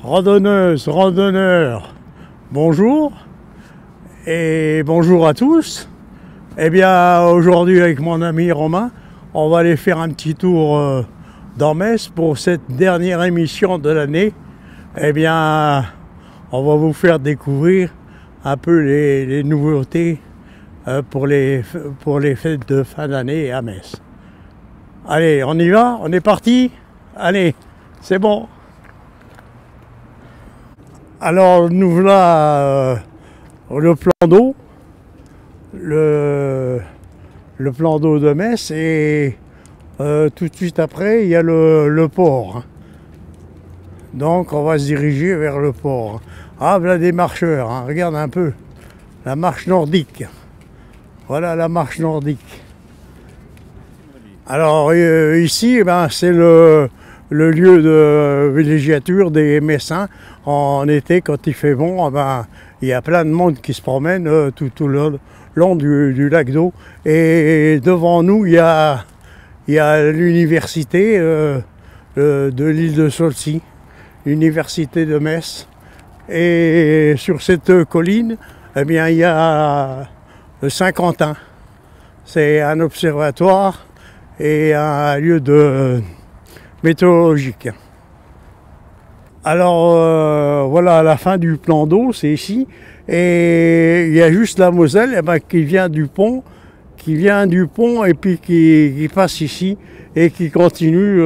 Randonneuses, randonneurs, bonjour et bonjour à tous. Eh bien aujourd'hui avec mon ami Romain, on va aller faire un petit tour dans Metz pour cette dernière émission de l'année. Eh bien on va vous faire découvrir un peu les nouveautés pour les fêtes de fin d'année à Metz. Allez, on y va? On est parti? Allez, c'est bon. Alors nous voilà le plan d'eau, le plan d'eau de Metz, et tout de suite après il y a le port. Donc on va se diriger vers le port. Ah, voilà des marcheurs, hein. Regarde un peu, la marche nordique. Voilà la marche nordique. Alors ici, c'est le lieu de villégiature des Messins. En été, quand il fait bon, il y a plein de monde qui se promène tout le long du lac d'eau. Et devant nous, il y a l'université de l'île de Saulcy, l'université de Metz. Et sur cette colline, eh bien, il y a le Saint-Quentin. C'est un observatoire et un lieu de météorologique. Alors voilà, à la fin du plan d'eau, c'est ici, et il y a juste la Moselle qui vient du pont, et puis qui passe ici et qui continue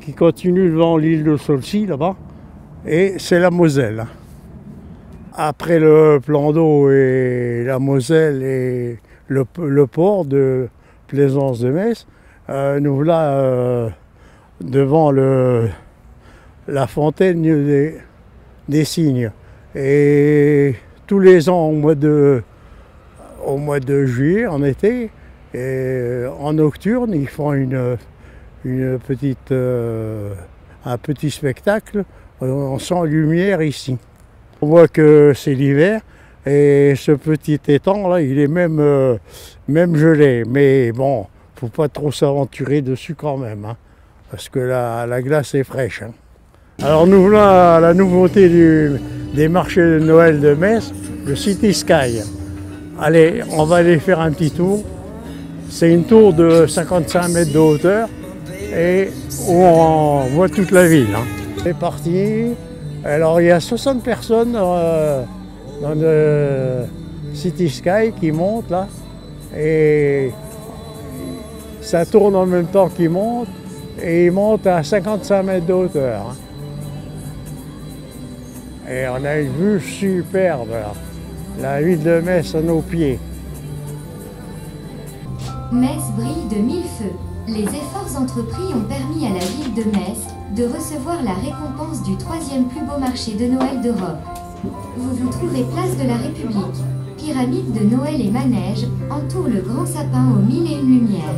devant l'île de Saulcy là-bas, et c'est la Moselle. Après le plan d'eau et la Moselle et le port de Plaisance de Metz, nous voilà devant la fontaine des cygnes. Et tous les ans au mois de juillet, en été, et en nocturne, ils font un petit spectacle sans lumière ici. On voit que c'est l'hiver et ce petit étang là, il est même gelé. Mais bon, faut pas trop s'aventurer dessus quand même, hein, parce que la glace est fraîche, hein. Alors nous voilà à la nouveauté des marchés de Noël de Metz, le City Sky. Allez, on va aller faire un petit tour. C'est une tour de 55 mètres de hauteur et où on voit toute la ville, hein. C'est parti. Alors il y a 60 personnes dans le City Sky qui montent là, et ça tourne en même temps qu'il monte, et il monte à 55 mètres de hauteur, hein. Et on a une vue superbe là. La ville de Metz à nos pieds. Metz brille de mille feux. Les efforts entrepris ont permis à la ville de Metz de recevoir la récompense du 3e plus beau marché de Noël d'Europe. Vous trouverez place de la République. Pyramide de Noël et manège entourent le grand sapin aux 1001 lumières.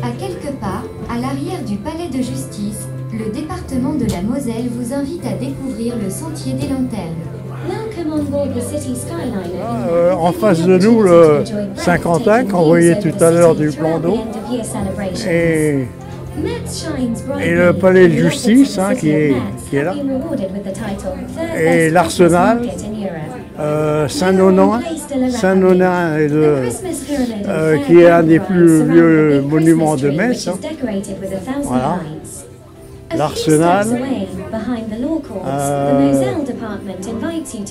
À quelque part, à l'arrière du palais de justice, le département de la Moselle vous invite à découvrir le sentier des lanternes. En face de nous, le Saint-Quentin qu'on voyait tout à l'heure du plan d'eau, et le palais de justice, hein, qui est là, et l'Arsenal, Saint-Nonin, qui est un des plus vieux monuments de Metz, hein. Voilà. L'Arsenal,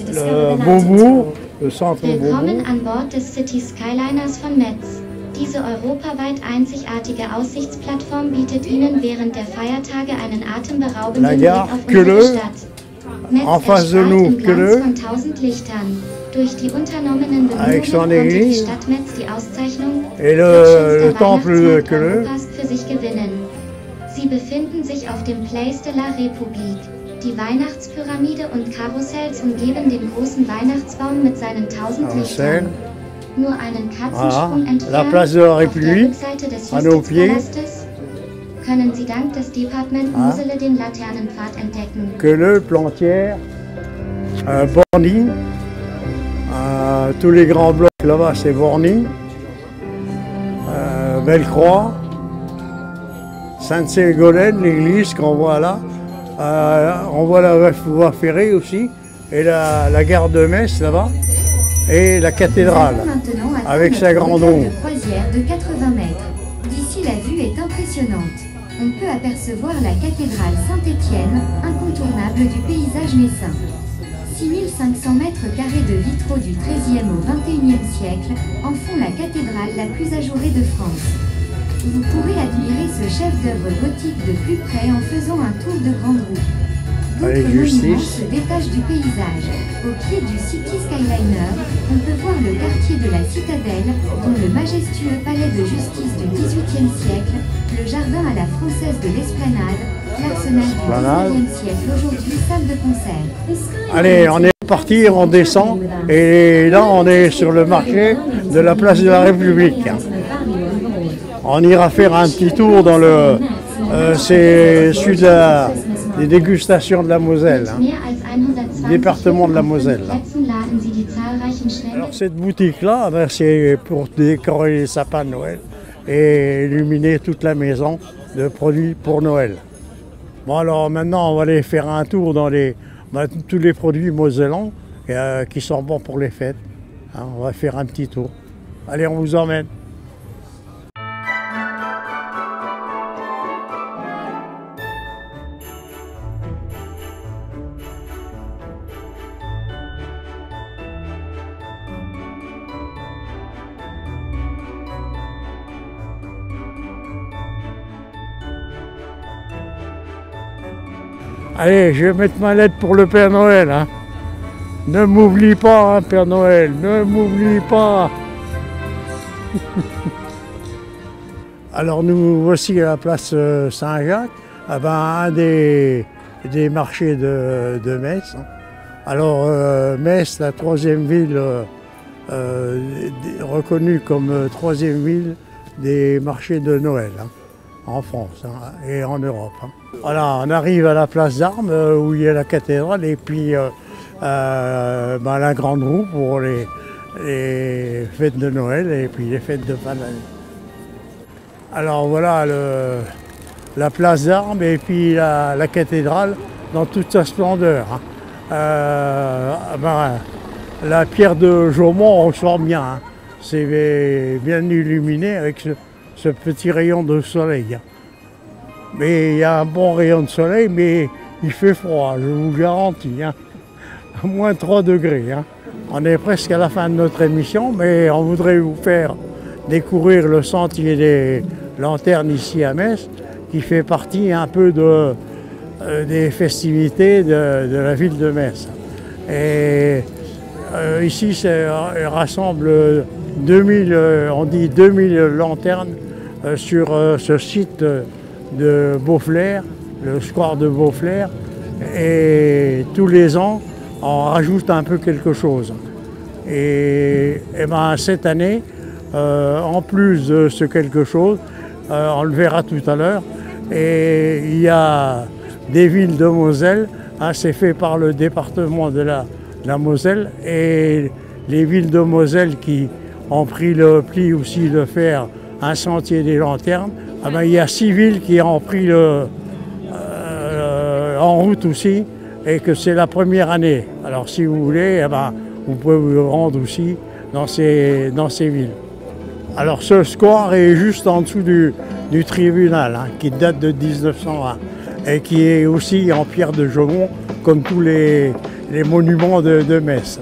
le Beaubourg, le centre Beaubourg. Willkommen an Bord des City Skyliners von Metz. Diese europaweit einzigartige Aussichtsplattform bietet Ihnen während der Feiertage einen atemberaubenden Blick auf unsere Stadt. Metz erstrahlt im Glanz von 1000 Lichtern. Durch die unternommenen Bemühungen konnte die Stadt Metz die Auszeichnung le temple de Queuleux Europas für sich gewinnen. Sie befinden sich auf dem Place de la République. Die Weihnachtspyramide und Karussells umgeben den großen Weihnachtsbaum mit seinen 1000 Lichtern. Nur einen Katzensprung entfernt, auf der Rückseite des Justizpalastes, können Sie dank des Departement Moselle den Laternenpfad entdecken. Queuleux, Plantière, Borny, tous les grands blocs là-bas c'est Borny, Bellecroix, Sainte-Ségolène, l'église qu'on voit là, On voit la voie ferrée aussi, et la gare de Metz là-bas, et la cathédrale, avec sa grande roue. De croisière de 80 mètres. D'ici, la vue est impressionnante. On peut apercevoir la cathédrale Saint-Étienne, incontournable du paysage messin. 6500 mètres carrés de vitraux du XIIIe au XXIe siècle en font la cathédrale la plus ajourée de France. Vous pourrez admirer ce chef-d'œuvre gothique de plus près en faisant un tour de grande roue. D'autres monuments se détachent du paysage. Au pied du City Skyliner, on peut voir le quartier de la Citadelle, dont le majestueux palais de justice du XVIIIe siècle, le jardin à la française de l'Esplanade, l'arsenal du XIXe siècle, aujourd'hui salle de concert. Allez, on est parti, on descend, et là on est sur le marché de la place de la République. On ira faire un petit tour dans le... c'est celui des dégustations de la Moselle, du département de la Moselle. Alors cette boutique-là, c'est pour décorer les sapins de Noël et illuminer toute la maison de produits pour Noël. Bon alors maintenant on va aller faire un tour dans tous les produits mosellans qui sont bons pour les fêtes. On va faire un petit tour. Allez, on vous emmène. Allez, je vais mettre ma lettre pour le Père Noël. Hein. Ne m'oublie pas, hein, Père Noël, ne m'oublie pas. Alors nous voici à la place Saint-Jacques, un des marchés de Metz. Alors Metz, la troisième ville reconnue comme troisième ville des marchés de Noël. Hein. En France et en Europe. Voilà, on arrive à la place d'Armes où il y a la cathédrale et puis la grande roue pour les fêtes de Noël et puis les fêtes de fin d'année. Alors voilà la place d'Armes et puis la cathédrale dans toute sa splendeur. La pierre de Jaumont, on ressort bien. Hein. C'est bien illuminé avec ce petit rayon de soleil. Mais il y a un bon rayon de soleil, mais il fait froid, je vous garantis. Hein. À moins 3 degrés. Hein. On est presque à la fin de notre émission, mais on voudrait vous faire découvrir le sentier des lanternes ici à Metz, qui fait partie un peu des festivités de la ville de Metz. Et ici, ça rassemble 2000 lanternes sur ce site de Beauflers, le square de Beauflers, et tous les ans on rajoute un peu quelque chose. Et cette année, en plus de ce quelque chose, on le verra tout à l'heure, et il y a des villes de Moselle, c'est fait par le département de la Moselle, et les villes de Moselle qui ont pris le pli aussi de faire un sentier des lanternes. Il y a 6 villes qui ont pris en route aussi et que c'est la première année. Alors si vous voulez, vous pouvez vous rendre aussi dans ces villes. Alors ce square est juste en dessous du tribunal qui date de 1901 et qui est aussi en pierre de Jaumont comme tous les monuments de Metz.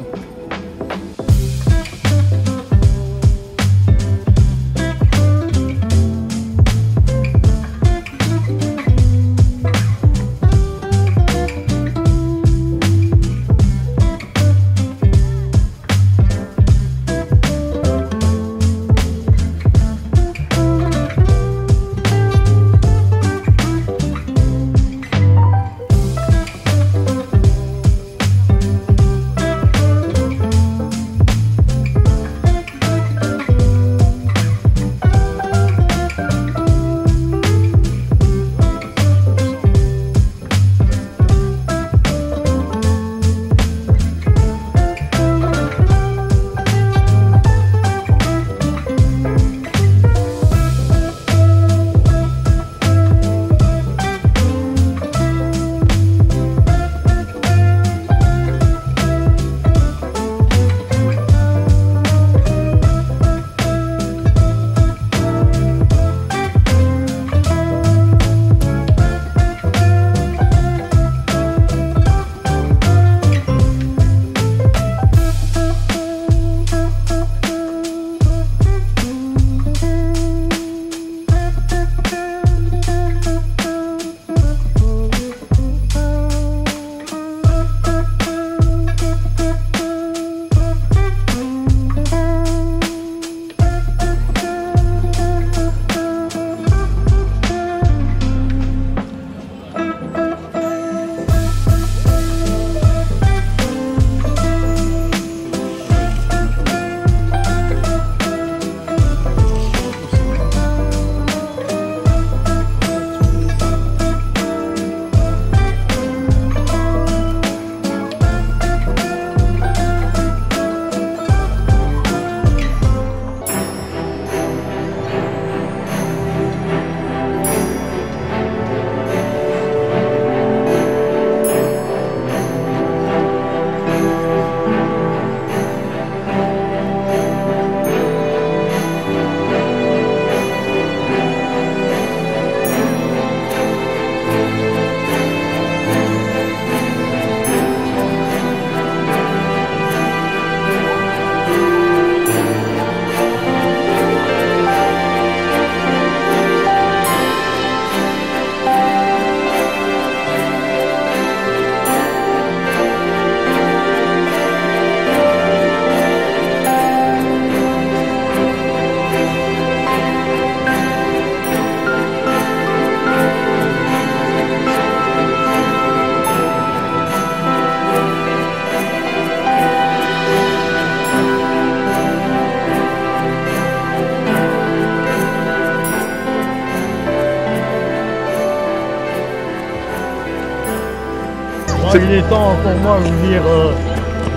il est temps pour moi de vous dire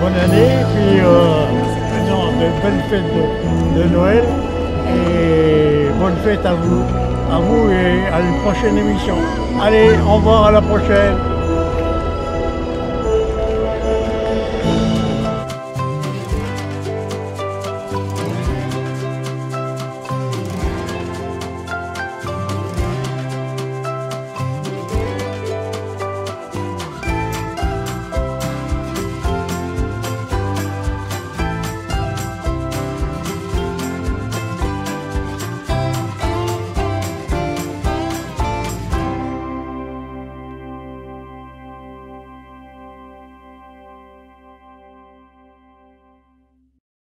bonne année, puis de belles fêtes de Noël, et bonne fête à vous et à une prochaine émission. Allez, au revoir, à la prochaine.